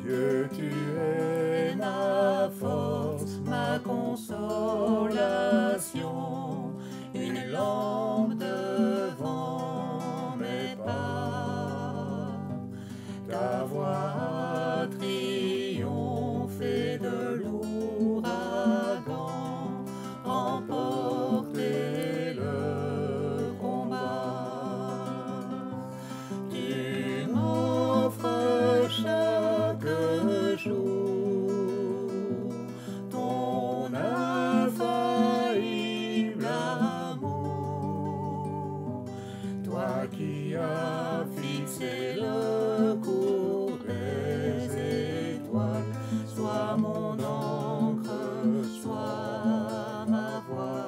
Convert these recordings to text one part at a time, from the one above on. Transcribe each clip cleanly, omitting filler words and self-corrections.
Dieu, tu es ma force, ma consolation, une lampe devant mes pas. Ta voix a triomphé de l'ouragan, remporté le combat. Tu m'offres chaque jour ton infaillible amour, toi qui as fixé le cours des étoiles, sois mon encre, sois ma voile.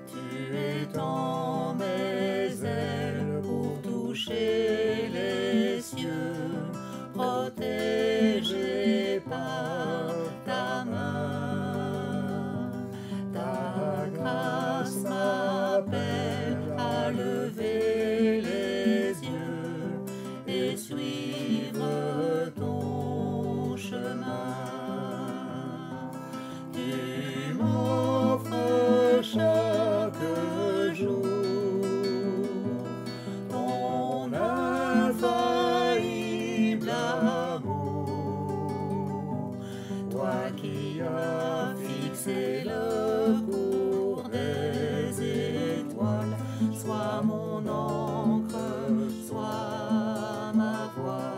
Tu étends mes ailes pour toucher les cieux, protégé par ta main. Ta grâce m'appelle à lever les yeux et suivre ton chemin. Tu m'offres chaque jour ton infaillible amour, toi qui as fixé le cours des étoiles, sois mon encre, sois ma voile.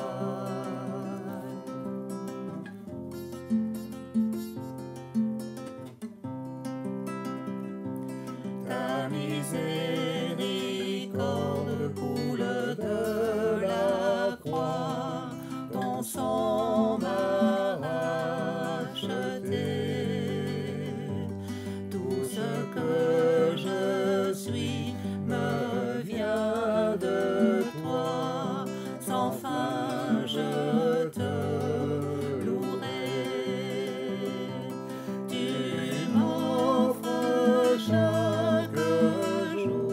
Ta miséricorde coule de la croix, ton sang m'a racheté. Tout ce que je suis me vient de toi, sans fin je te louerai. Tu m'offres chaque jour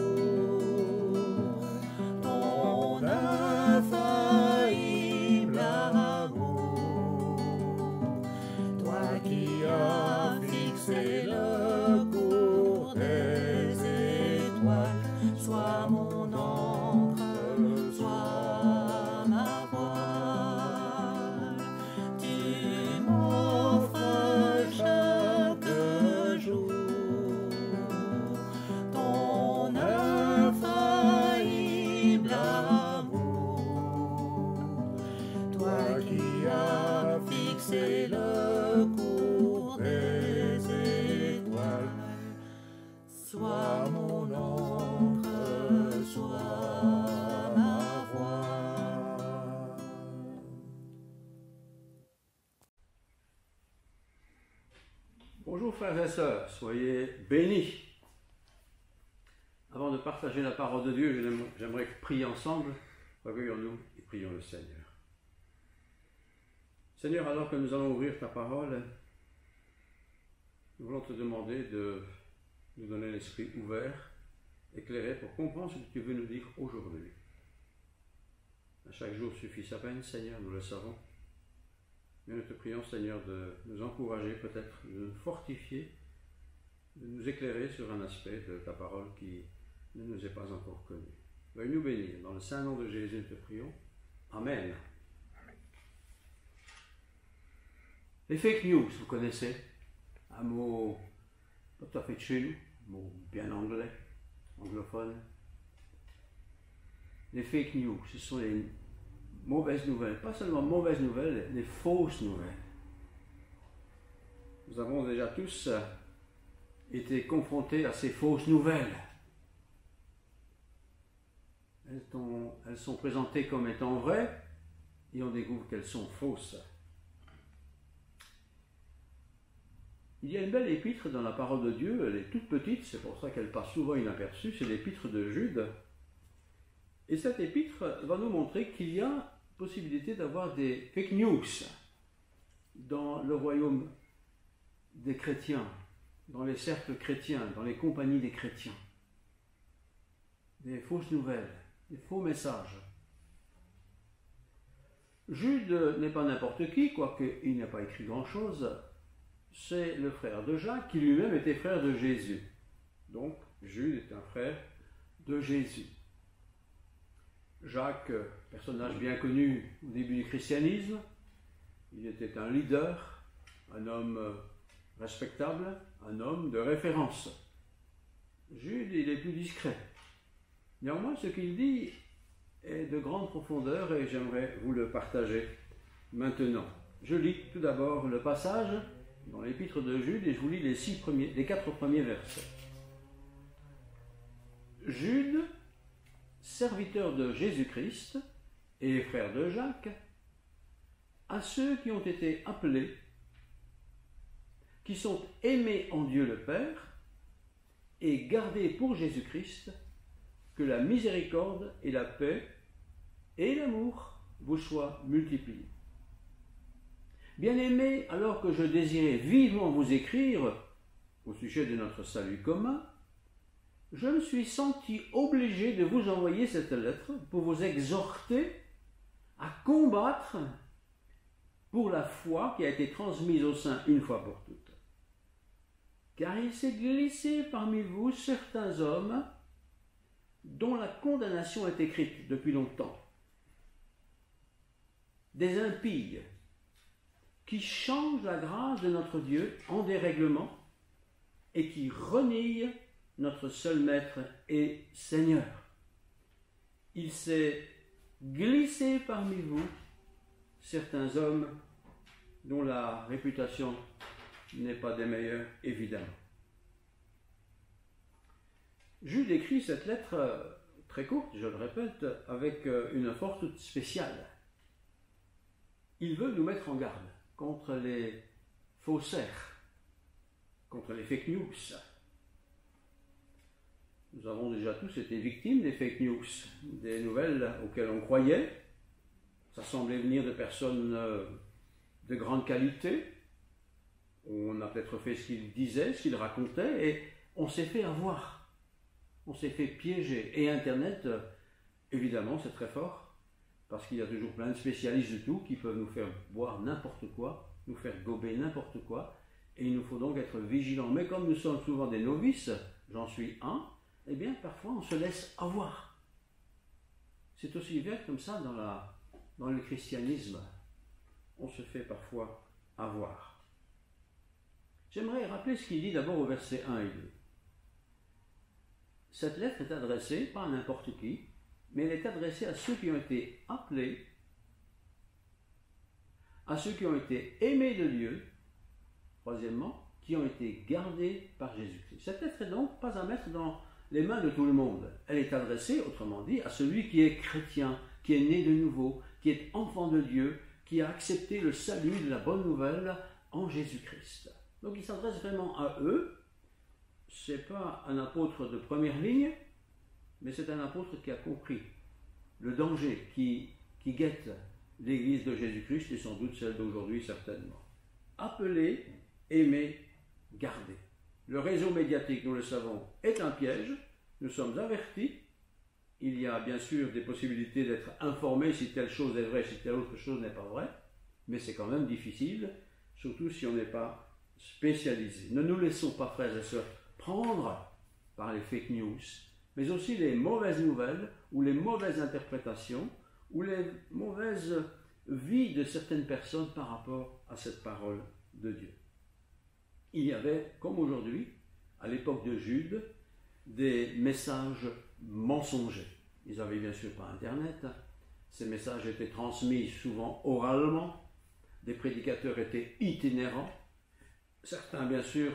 ton infaillible amour, toi qui as fixé le cours des étoiles, sois mon encre, sois ma voile. Tu m'offres chaque jour ton infaillible amour, toi qui as fixé le cours des étoiles, sois mon encre, sois ma voile. Bonjour frères et sœurs, soyez bénis. Avant de partager la parole de Dieu, j'aimerais prier ensemble. Recueillons-nous et prions le Seigneur. Seigneur, alors que nous allons ouvrir ta parole, nous voulons te demander de nous donner l'esprit ouvert, éclairé pour comprendre ce que tu veux nous dire aujourd'hui. À chaque jour suffit sa peine, Seigneur, nous le savons. Mais nous te prions, Seigneur, de nous encourager, peut-être de nous fortifier, de nous éclairer sur un aspect de ta parole qui ne nous est pas encore connu. Veuille nous bénir. Dans le saint nom de Jésus, nous te prions. Amen. Les fake news, vous connaissez, un mot pas tout à fait de chez nous, un mot bien anglais, anglophone. Les fake news, ce sont les mauvaises nouvelles, pas seulement mauvaises nouvelles, les fausses nouvelles. Nous avons déjà tous été confrontés à ces fausses nouvelles. Elles sont présentées comme étant vraies et on découvre qu'elles sont fausses. Il y a une belle épître dans la parole de Dieu, elle est toute petite, c'est pour ça qu'elle passe souvent inaperçue, c'est l'épître de Jude. Et cette épître va nous montrer qu'il y a possibilité d'avoir des fake news dans le royaume des chrétiens, dans les cercles chrétiens, dans les compagnies des chrétiens. des fausses nouvelles, des faux messages. Jude n'est pas n'importe qui, quoique il n'a pas écrit grand-chose. C'est le frère de Jacques, qui lui-même était frère de Jésus. Donc, Jude est un frère de Jésus. Jacques, personnage bien connu au début du christianisme, il était un leader, un homme respectable, un homme de référence. Jude, il est plus discret. Néanmoins, ce qu'il dit est de grande profondeur et j'aimerais vous le partager maintenant. Je lis tout d'abord le passage dans l'épître de Jude et je vous lis les 4 premiers versets. Jude, serviteur de Jésus-Christ et frère de Jacques, à ceux qui ont été appelés, qui sont aimés en Dieu le Père et gardés pour Jésus-Christ, que la miséricorde et la paix et l'amour vous soient multipliés. Bien-aimés, alors que je désirais vivement vous écrire au sujet de notre salut commun, je me suis senti obligé de vous envoyer cette lettre pour vous exhorter à combattre pour la foi qui a été transmise au sein une fois pour toutes. Car il s'est glissé parmi vous certains hommes dont la condamnation est écrite depuis longtemps. Des impies qui changent la grâce de notre Dieu en dérèglement et qui renient notre seul Maître et Seigneur. Il s'est glissé parmi vous certains hommes dont la réputation n'est pas des meilleurs, évidemment. Jude écrit cette lettre très courte, je le répète, avec une force toute spéciale. Il veut nous mettre en garde contre les faussaires, contre les fake news. Nous avons déjà tous été victimes des fake news, des nouvelles auxquelles on croyait. Ça semblait venir de personnes de grande qualité. On a peut-être fait ce qu'ils disaient, ce qu'ils racontaient, et on s'est fait avoir. On s'est fait piéger. Et Internet, évidemment, c'est très fort, parce qu'il y a toujours plein de spécialistes de tout qui peuvent nous faire boire n'importe quoi, nous faire gober n'importe quoi, et il nous faut donc être vigilants. Mais comme nous sommes souvent des novices, j'en suis un, eh bien, parfois, on se laisse avoir. C'est aussi vrai comme ça dans le christianisme. On se fait parfois avoir. J'aimerais rappeler ce qu'il dit d'abord au verset 1 et 2. Cette lettre est adressée, pas à n'importe qui, mais elle est adressée à ceux qui ont été appelés, à ceux qui ont été aimés de Dieu, troisièmement, qui ont été gardés par Jésus-Christ. Cette lettre est donc pas à mettre dans les mains de tout le monde. Elle est adressée, autrement dit, à celui qui est chrétien, qui est né de nouveau, qui est enfant de Dieu, qui a accepté le salut de la bonne nouvelle en Jésus-Christ. Donc il s'adresse vraiment à eux. Ce n'est pas un apôtre de première ligne, mais c'est un apôtre qui a compris le danger qui guette l'Église de Jésus-Christ et sans doute celle d'aujourd'hui certainement. Appelé, aimé, gardé. Le réseau médiatique, nous le savons, est un piège. Nous sommes avertis. Il y a bien sûr des possibilités d'être informé si telle chose est vraie, si telle autre chose n'est pas vraie, mais c'est quand même difficile, surtout si on n'est pas spécialisé. Ne nous laissons pas, frères et sœurs, prendre par les fake news, mais aussi les mauvaises nouvelles ou les mauvaises interprétations ou les mauvaises vies de certaines personnes par rapport à cette parole de Dieu. Il y avait, comme aujourd'hui, à l'époque de Jude, des messages mensongers. Ils n'avaient bien sûr pas Internet. Ces messages étaient transmis souvent oralement. Des prédicateurs étaient itinérants. Certains, bien sûr,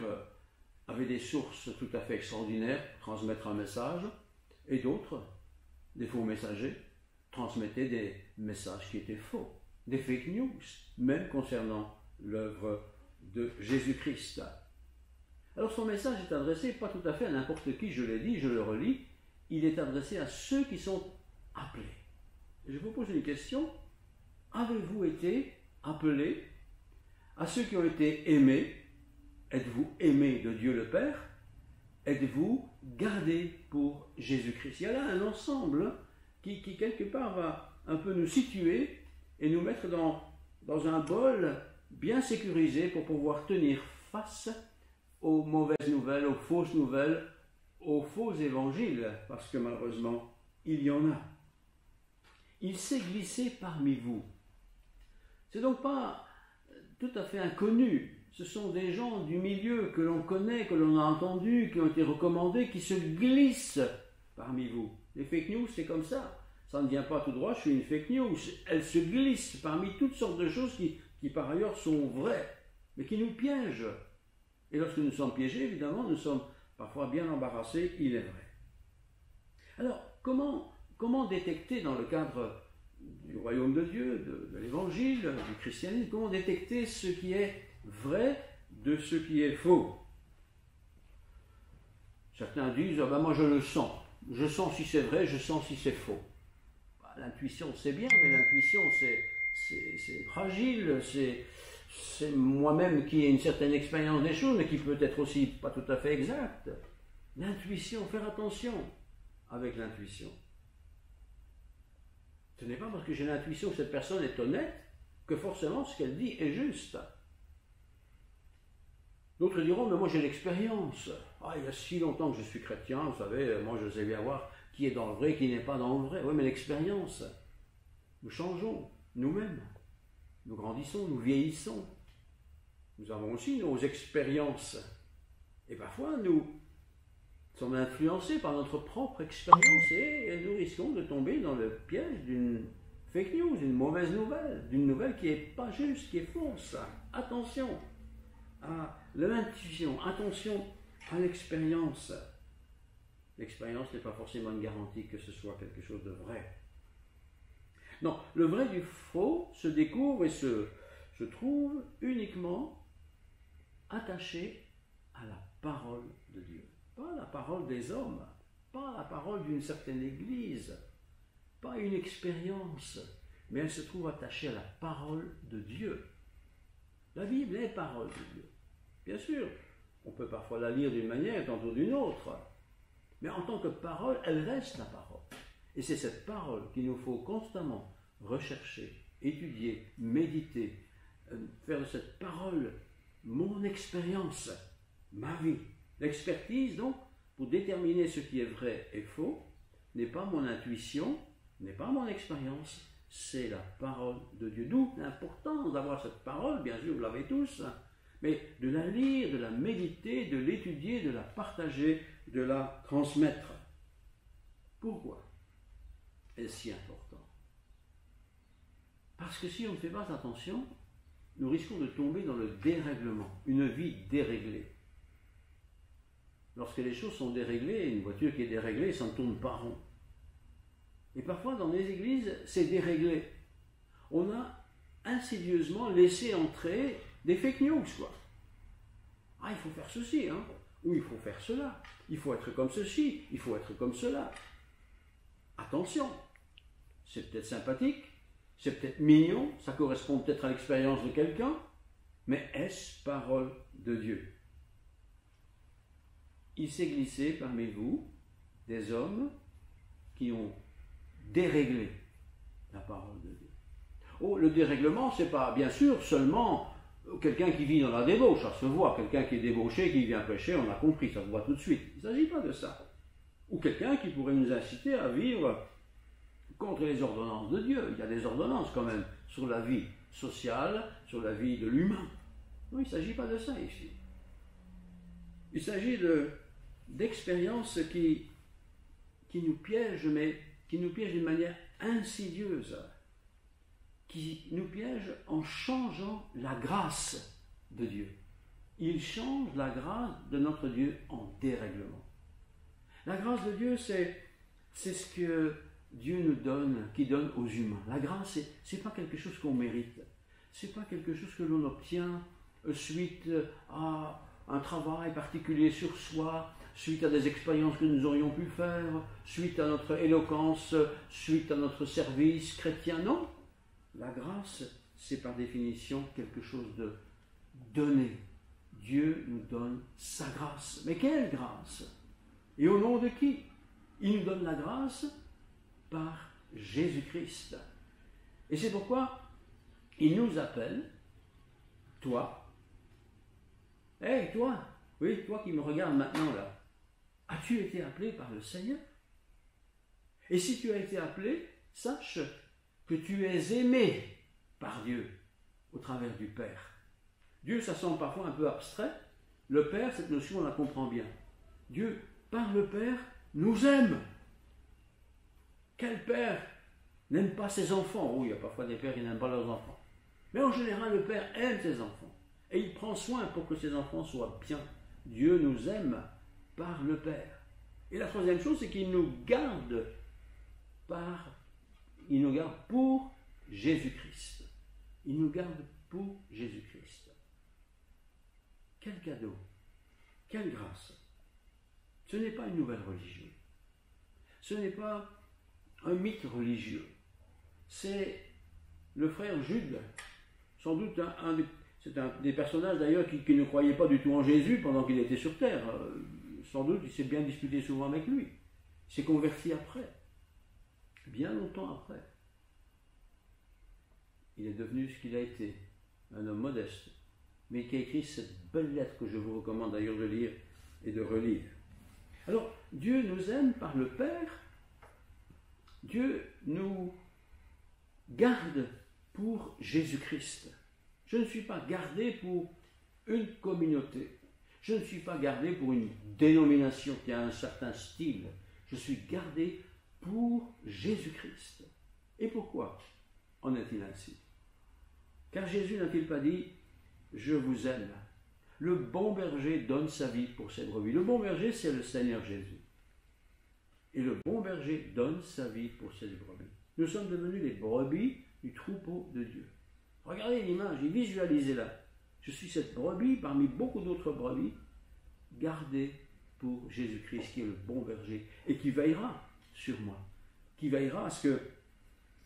avaient des sources tout à fait extraordinaires pour transmettre un message. Et d'autres, des faux messagers, transmettaient des messages qui étaient faux. Des fake news, même concernant l'œuvre de Jésus-Christ. Alors son message est adressé pas tout à fait à n'importe qui, je l'ai dit, je le relis, il est adressé à ceux qui sont appelés. Je vous pose une question, avez-vous été appelés? À ceux qui ont été aimés, êtes-vous aimés de Dieu le Père? êtes-vous gardés pour Jésus-Christ? Il y a là un ensemble qui quelque part va un peu nous situer et nous mettre dans un bol bien sécurisé pour pouvoir tenir face aux mauvaises nouvelles, aux fausses nouvelles, aux faux évangiles, parce que malheureusement, il y en a. Il s'est glissé parmi vous. C'est donc pas tout à fait inconnu. Ce sont des gens du milieu que l'on connaît, que l'on a entendu, qui ont été recommandés, qui se glissent parmi vous. Les fake news, c'est comme ça. Ça ne vient pas tout droit, je suis une fake news. Elles se glissent parmi toutes sortes de choses qui par ailleurs sont vraies, mais qui nous piègent. Et lorsque nous sommes piégés, évidemment, nous sommes parfois bien embarrassés, il est vrai. Alors, comment détecter dans le cadre du royaume de Dieu, de l'évangile, du christianisme, comment détecter ce qui est vrai de ce qui est faux? Certains disent, moi je le sens. Je sens si c'est vrai, je sens si c'est faux. L'intuition c'est bien, mais l'intuition c'est fragile, c'est moi-même qui ai une certaine expérience des choses, mais qui peut être aussi pas tout à fait exacte. L'intuition, faire attention avec l'intuition. Ce n'est pas parce que j'ai l'intuition que cette personne est honnête que forcément ce qu'elle dit est juste. D'autres diront, mais moi j'ai l'expérience. Il y a si longtemps que je suis chrétien, vous savez, moi je sais bien voir qui est dans le vrai, qui n'est pas dans le vrai. Oui, mais l'expérience, nous changeons nous-mêmes. Nous grandissons, nous vieillissons. Nous avons aussi nos expériences. Et parfois, nous sommes influencés par notre propre expérience et nous risquons de tomber dans le piège d'une fake news, d'une mauvaise nouvelle, d'une nouvelle qui n'est pas juste, qui est fausse. Attention à l'intuition, attention à l'expérience. L'expérience n'est pas forcément une garantie que ce soit quelque chose de vrai. Non, le vrai du faux se découvre et se trouve uniquement attaché à la parole de Dieu. Pas la parole des hommes, pas la parole d'une certaine église, pas une expérience, mais elle se trouve attachée à la parole de Dieu. La Bible est parole de Dieu. Bien sûr, on peut parfois la lire d'une manière, tantôt d'une autre, mais en tant que parole, elle reste la parole. Et c'est cette parole qu'il nous faut constamment rechercher, étudier, méditer, faire de cette parole mon expérience, ma vie. L'expertise, donc, pour déterminer ce qui est vrai et faux, n'est pas mon intuition, n'est pas mon expérience, c'est la parole de Dieu. D'où l'importance d'avoir cette parole, bien sûr, vous l'avez tous, mais de la lire, de la méditer, de l'étudier, de la partager, de la transmettre. Pourquoi est-ce si important? Parce que si on ne fait pas attention, nous risquons de tomber dans le dérèglement, une vie déréglée. Lorsque les choses sont déréglées, une voiture qui est déréglée, ça ne tourne pas rond. Et parfois, dans les églises, c'est déréglé. On a insidieusement laissé entrer des fake news, quoi. Il faut faire ceci, ou il faut faire cela. Il faut être comme ceci, il faut être comme cela. Attention, c'est peut-être sympathique, c'est peut-être mignon, ça correspond peut-être à l'expérience de quelqu'un, mais est-ce parole de Dieu? Il s'est glissé parmi vous des hommes qui ont déréglé la parole de Dieu. Le dérèglement, c'est pas, bien sûr, seulement quelqu'un qui vit dans la débauche, ça se voit, quelqu'un qui est débauché, qui vient prêcher, on a compris, ça se voit tout de suite. Il ne s'agit pas de ça. Ou quelqu'un qui pourrait nous inciter à vivre contre les ordonnances de Dieu. Il y a des ordonnances quand même sur la vie sociale, sur la vie de l'humain. Non, il ne s'agit pas de ça ici. Il s'agit d'expériences qui nous piègent, mais qui nous piègent d'une manière insidieuse, qui nous piègent en changeant la grâce de Dieu. Il change la grâce de notre Dieu en dérèglement. La grâce de Dieu, c'est ce que Dieu nous donne, qui donne aux humains. La grâce, ce n'est pas quelque chose qu'on mérite. Ce n'est pas quelque chose que l'on obtient suite à un travail particulier sur soi, suite à des expériences que nous aurions pu faire, suite à notre éloquence, suite à notre service chrétien. Non, la grâce, c'est par définition quelque chose de donné. Dieu nous donne sa grâce. Mais quelle grâce? Et au nom de qui? Il nous donne la grâce par Jésus-Christ. Et c'est pourquoi il nous appelle, toi, hey, toi, oui, toi qui me regardes maintenant là, as-tu été appelé par le Seigneur? Et si tu as été appelé, sache que tu es aimé par Dieu au travers du Père. Dieu, ça semble parfois un peu abstrait. Le Père, cette notion, on la comprend bien. Dieu, par le Père, nous aime. Quel père n'aime pas ses enfants? Oui, il y a parfois des pères qui n'aiment pas leurs enfants. Mais en général, le Père aime ses enfants. Et il prend soin pour que ses enfants soient bien. Dieu nous aime par le Père. Et la troisième chose, c'est qu'il nous garde pour Jésus-Christ. Il nous garde pour Jésus-Christ. Quel cadeau, quelle grâce. Ce n'est pas une nouvelle religion. Ce n'est pas un mythe religieux. C'est le frère Jude, sans doute c'est un des personnages d'ailleurs qui ne croyait pas du tout en Jésus pendant qu'il était sur terre. Sans doute, il s'est bien disputé souvent avec lui. Il s'est converti après, bien longtemps après. Il est devenu ce qu'il a été, un homme modeste, mais qui a écrit cette belle lettre que je vous recommande d'ailleurs de lire et de relire. Alors, Dieu nous aime par le Père, Dieu nous garde pour Jésus-Christ. Je ne suis pas gardé pour une communauté, je ne suis pas gardé pour une dénomination qui a un certain style, je suis gardé pour Jésus-Christ. Et pourquoi en est-il ainsi? Car Jésus n'a-t-il pas dit « Je vous aime ». Le bon berger donne sa vie pour ses brebis. Le bon berger, c'est le Seigneur Jésus. Et le bon berger donne sa vie pour ses brebis. Nous sommes devenus les brebis du troupeau de Dieu. Regardez l'image et visualisez-la. Je suis cette brebis parmi beaucoup d'autres brebis, gardée pour Jésus-Christ, qui est le bon berger, et qui veillera sur moi, qui veillera à ce que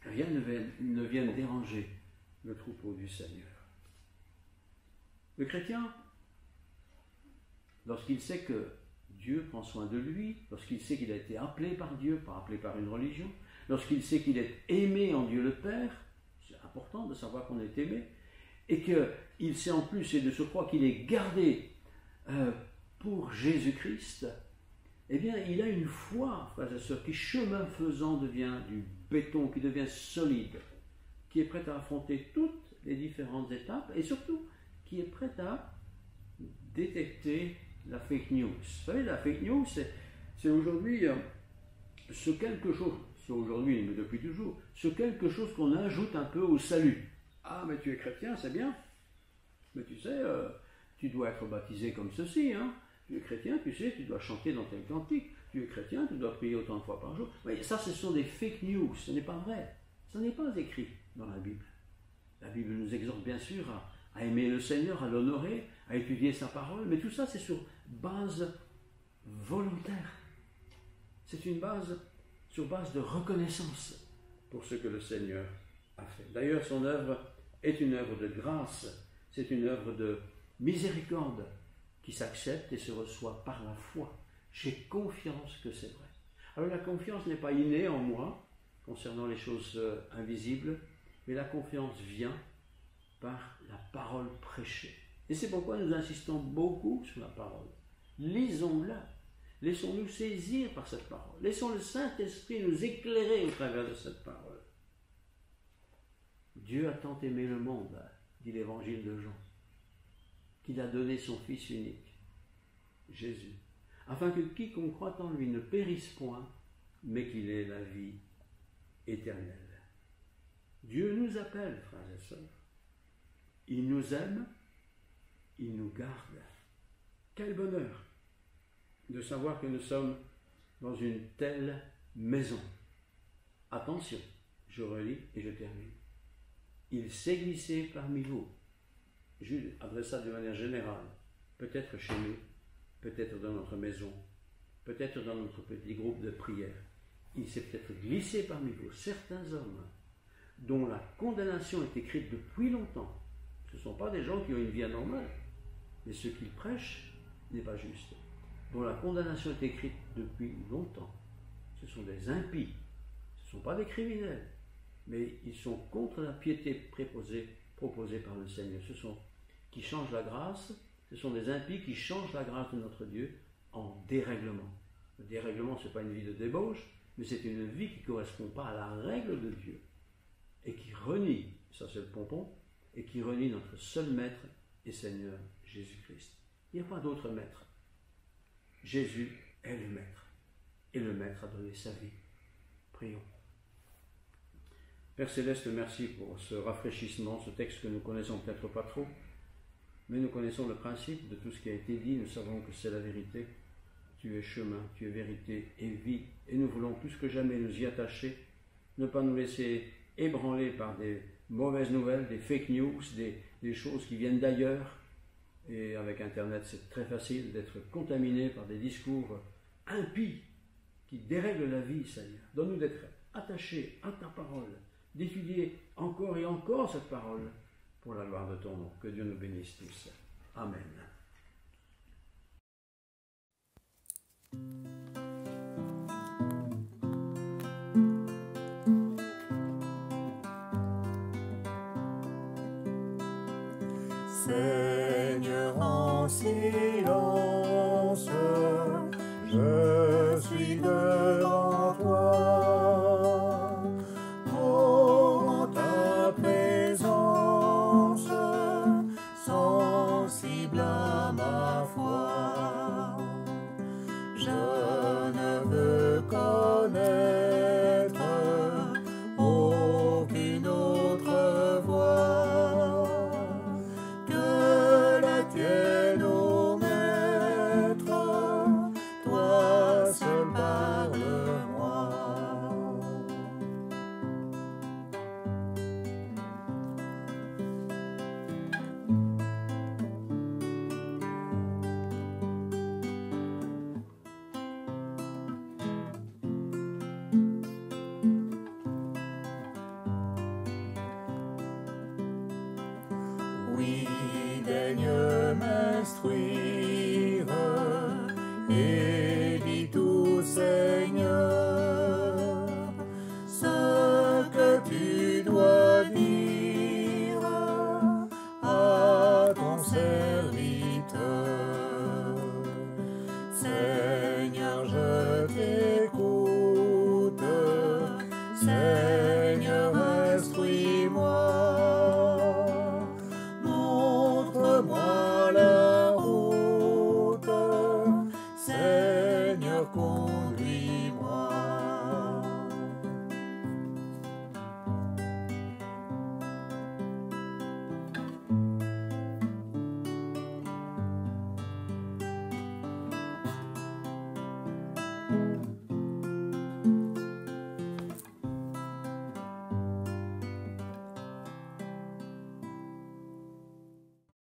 rien ne vienne déranger le troupeau du Seigneur. Le chrétien, lorsqu'il sait que Dieu prend soin de lui, lorsqu'il sait qu'il a été appelé par Dieu, pas appelé par une religion, lorsqu'il sait qu'il est aimé en Dieu le Père, c'est important de savoir qu'on est aimé, et qu'il sait en plus et de surcroît qu'il est gardé pour Jésus-Christ, eh bien il a une foi, frères et sœurs, qui chemin faisant devient du béton, qui devient solide, qui est prêt à affronter toutes les différentes étapes, et surtout qui est prêt à détecter la fake news. Vous savez, la fake news, c'est aujourd'hui ce quelque chose, c'est aujourd'hui, mais depuis toujours, ce quelque chose qu'on ajoute un peu au salut. Ah, mais tu es chrétien, c'est bien. Mais tu sais, tu dois être baptisé comme ceci, hein. Tu es chrétien, tu sais, tu dois chanter dans tel cantique. Tu es chrétien, tu dois prier autant de fois par jour. Mais ça, ce sont des fake news, ce n'est pas vrai. Ce n'est pas écrit dans la Bible. La Bible nous exhorte bien sûr à aimer le Seigneur, à l'honorer, à étudier sa parole, mais tout ça c'est sur base volontaire. C'est une base sur base de reconnaissance pour ce que le Seigneur a fait. D'ailleurs, son œuvre est une œuvre de grâce, c'est une œuvre de miséricorde qui s'accepte et se reçoit par la foi. J'ai confiance que c'est vrai. Alors la confiance n'est pas innée en moi concernant les choses invisibles, mais la confiance vient par la parole prêchée. Et c'est pourquoi nous insistons beaucoup sur la parole. Lisons-la. Laissons-nous saisir par cette parole. Laissons le Saint-Esprit nous éclairer au travers de cette parole. Dieu a tant aimé le monde, dit l'évangile de Jean, qu'il a donné son Fils unique, Jésus, afin que quiconque croit en lui ne périsse point, mais qu'il ait la vie éternelle. Dieu nous appelle, frères et sœurs. Il nous aime, il nous garde. Quel bonheur de savoir que nous sommes dans une telle maison. Attention, je relis et je termine. Il s'est glissé parmi vous. Jude adresse ça de manière générale, peut-être chez nous, peut-être dans notre maison, peut-être dans notre petit groupe de prière. Il s'est peut-être glissé parmi vous certains hommes dont la condamnation est écrite depuis longtemps. Ce ne sont pas des gens qui ont une vie anormale, mais ce qu'ils prêchent n'est pas juste. dont la condamnation est écrite depuis longtemps. Ce sont des impies, ce ne sont pas des criminels, mais ils sont contre la piété proposée par le Seigneur. Ce sont qui changent la grâce, ce sont des impies qui changent la grâce de notre Dieu en dérèglement. Le dérèglement, ce n'est pas une vie de débauche, mais c'est une vie qui ne correspond pas à la règle de Dieu et qui renie, ça c'est le pompon, et qui renie notre seul Maître et Seigneur Jésus-Christ. Il n'y a pas d'autre Maître. Jésus est le Maître et le Maître a donné sa vie. Prions. Père Céleste, merci pour ce rafraîchissement, ce texte que nous connaissons peut-être pas trop, mais nous connaissons le principe de tout ce qui a été dit, nous savons que c'est la vérité. Tu es chemin, tu es vérité et vie, et nous voulons plus que jamais nous y attacher, ne pas nous laisser ébranler par des mauvaises nouvelles, des fake news, des choses qui viennent d'ailleurs. Et avec Internet, c'est très facile d'être contaminé par des discours impies qui dérèglent la vie, Seigneur. Donne-nous d'être attachés à ta parole, d'étudier encore et encore cette parole pour la gloire de ton nom. Que Dieu nous bénisse tous. Amen. Seigneur, en silence, je suis devant toi. Oh, ta présence, sensible à ma foi, je ne veux connaître aucune autre voie que la tienne, ô Maître, toi seul parle-moi. Oui, daigne m'instruire et dis tout, Seigneur, ce que tu dois dire à ton serviteur. Seigneur, je t'écoute, Seigneur, instruis-moi. Montre-moi la route, Seigneur,